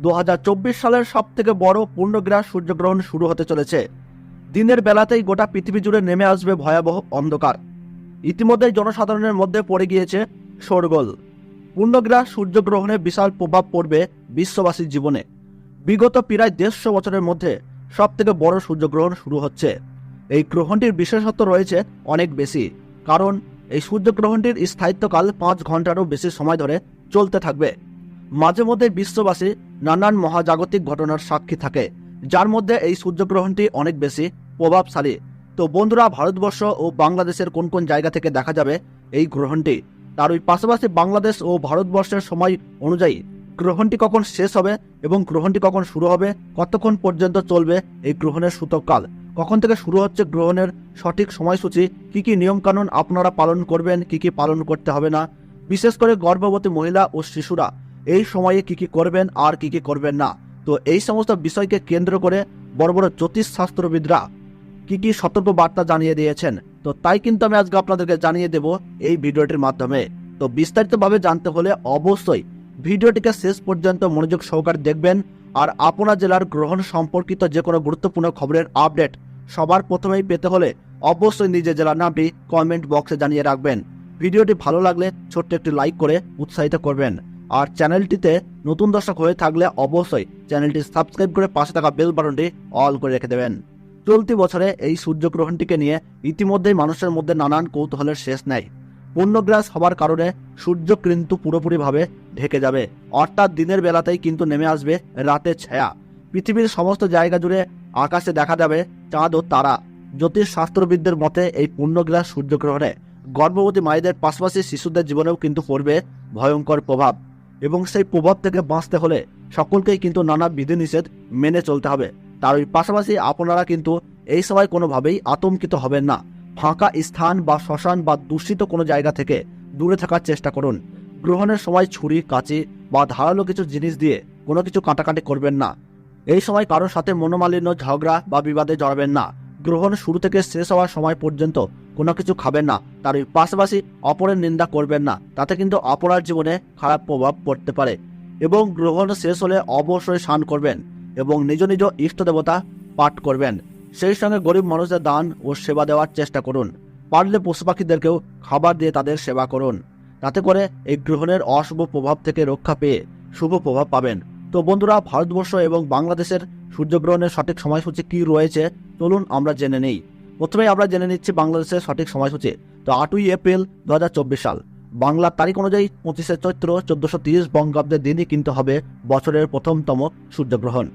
2024 সালের সবথেকে বড় পূর্ণগ্রাস সূর্যগ্রহণ শুরু হতে চলেছে। দিনের বেলাতেই গোটা পৃথিবী জুড়ে নেমে আসবে ভয়াবহ অন্ধকার। ইতিমধ্যেই জনসাধারণের মধ্যে পড়ে গিয়েছে শোরগোল। পূর্ণগ্রাস সূর্যগ্রহণে বিশাল প্রভাব পড়বে বিশ্ববাসীর জীবনে। বিগত প্রায় 150 বছরের মধ্যে সবথেকে বড় সূর্যগ্রহণ শুরু হচ্ছে। এই গ্রহণটির বিশেষত্ব রয়েছে অনেক বেশি, কারণ এই সূর্যগ্রহণটির স্থায়িত্বকাল 5 ঘন্টারও বেশি সময় ধরে চলতে থাকবে। মাঝে মধ্যে বিশ্ববাসী নানান মহাজাগতিক ঘটনার সাক্ষী থাকে, যার মধ্যে এই সূর্যগ্রহণটি অনেক বেশি প্রভাবশালী। তো বন্ধুরা, ভারতবর্ষ ও বাংলাদেশের কোন কোন জায়গা থেকে দেখা যাবে এই গ্রহণটি, তার ওই পাশাপাশি বাংলাদেশ ও ভারতবর্ষের সময় অনুযায়ী গ্রহণটি কখন শেষ হবে এবং গ্রহণটি কখন শুরু হবে, কতক্ষণ পর্যন্ত চলবে এই গ্রহণের সূতককাল, কখন থেকে শুরু হচ্ছে গ্রহণের সঠিক সময়সূচি, কি কি নিয়মকানুন আপনারা পালন করবেন, কি কি পালন করতে হবে না, বিশেষ করে গর্ভবতী মহিলা ও শিশুরা এই সময়ে কি কি করবেন আর কি কি করবেন না। তো এই সমস্ত বিষয়কে কেন্দ্র করে বড় বড় জ্যোতিষ শাস্ত্রবিদরা কি কি সতর্ক বার্তা জানিয়ে দিয়েছেন। তো তাই কিন্তু আমি আজকে আপনাদেরকে জানিয়ে দেব এই ভিডিওটির মাধ্যমে। তো বিস্তারিতভাবে জানতে হলে অবশ্যই ভিডিওটিকে শেষ পর্যন্ত মনোযোগ সহকারে দেখবেন। আর আপনার জেলার গ্রহণ সম্পর্কিত যে কোনো গুরুত্বপূর্ণ খবরের আপডেট সবার প্রথমেই পেতে হলে অবশ্যই নিজের জেলার নামটি কমেন্ট বক্সে জানিয়ে রাখবেন। ভিডিওটি ভালো লাগলে ছোট্ট একটি লাইক করে উৎসাহিত করবেন। আর চ্যানেলটিতে নতুন দর্শক হয়ে থাকলে অবশ্যই চ্যানেলটি সাবস্ক্রাইব করে পাশে থাকা বেল বাটনটি অল করে রেখে দেবেন। চলতি বছরে এই সূর্যগ্রহণটিকে নিয়ে ইতিমধ্যেই মানুষের মধ্যে নানান কৌতূহলের শেষ নেই। পূর্ণগ্রাস হবার কারণে সূর্য কিন্তু পুরোপুরিভাবে ঢেকে যাবে, অর্থাৎ দিনের বেলাতেই কিন্তু নেমে আসবে রাতের ছায়া। পৃথিবীর সমস্ত জায়গা জুড়ে আকাশে দেখা যাবে চাঁদ ও তারা। জ্যোতিষ শাস্ত্রবিদদের মতে এই পূর্ণগ্রাস সূর্যগ্রহণে গর্ভবতী মায়েদের পাশাপাশি শিশুদের জীবনেও কিন্তু পড়বে ভয়ঙ্কর প্রভাব, এবং সেই প্রভাব থেকে বাঁচতে হলে সকলকেই কিন্তু নানা বিধিনিষেধ মেনে চলতে হবে। তার ওই পাশাপাশি আপনারা কিন্তু এই সময় কোনোভাবেই আতঙ্কিত হবেন না। ফাঁকা স্থান বা শ্মশান বা দূষিত কোনো জায়গা থেকে দূরে থাকার চেষ্টা করুন। গ্রহণের সময় ছুরি, কাঁচি বা ধারালো কিছু জিনিস দিয়ে কোনো কিছু কাটাকাটি করবেন না। এই সময় কারোর সাথে মনোমালিন্য, ঝগড়া বা বিবাদে জড়াবেন না। গ্রহণ শুরু থেকে শেষ হওয়ার সময় পর্যন্ত কোনো কিছু খাবেন না। তার ওই পাশাপাশি অপরের নিন্দা করবেন না, তাতে কিন্তু আপনার জীবনে খারাপ প্রভাব পড়তে পারে। এবং গ্রহণ শেষ হলে অবশ্যই স্নান করবেন এবং নিজ নিজ ইষ্ট দেবতা পাঠ করবেন। সেই সঙ্গে গরিব মানুষদের দান ও সেবা দেওয়ার চেষ্টা করুন। পারলে পশু পাখিদেরকেও খাবার দিয়ে তাদের সেবা করুন। তাতে করে এই গ্রহণের অশুভ প্রভাব থেকে রক্ষা পেয়ে শুভ প্রভাব পাবেন। তো বন্ধুরা, ভারতবর্ষ এবং বাংলাদেশের সূর্যগ্রহণের সঠিক সময়সূচি কি রয়েছে চলুন আমরা জেনে নেই। প্রথমেই আমরা জেনে নিচ্ছি বাংলাদেশের সঠিক সময়সূচি। তো 8ই এপ্রিল 2024 সাল বাংলার তারিখ অনুযায়ী 25শে চৈত্র 1430 বঙ্গাব্দের দিনই কিন্তু হবে বছরের প্রথমতম সূর্যগ্রহণ।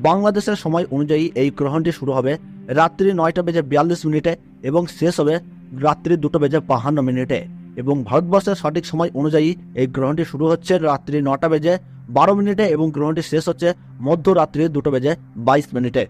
বাংলাদেশের সময় অনুযায়ী এই গ্রহণটি শুরু হবে রাত্রি 9:42 এবং শেষ হবে রাত্রি 2:52। এবং ভারতবর্ষের সঠিক সময় অনুযায়ী এই গ্রহণটি শুরু হচ্ছে রাত্রি 9:12 এবং গ্রহণটি শেষ হচ্ছে মধ্যরাত্রি 2:22।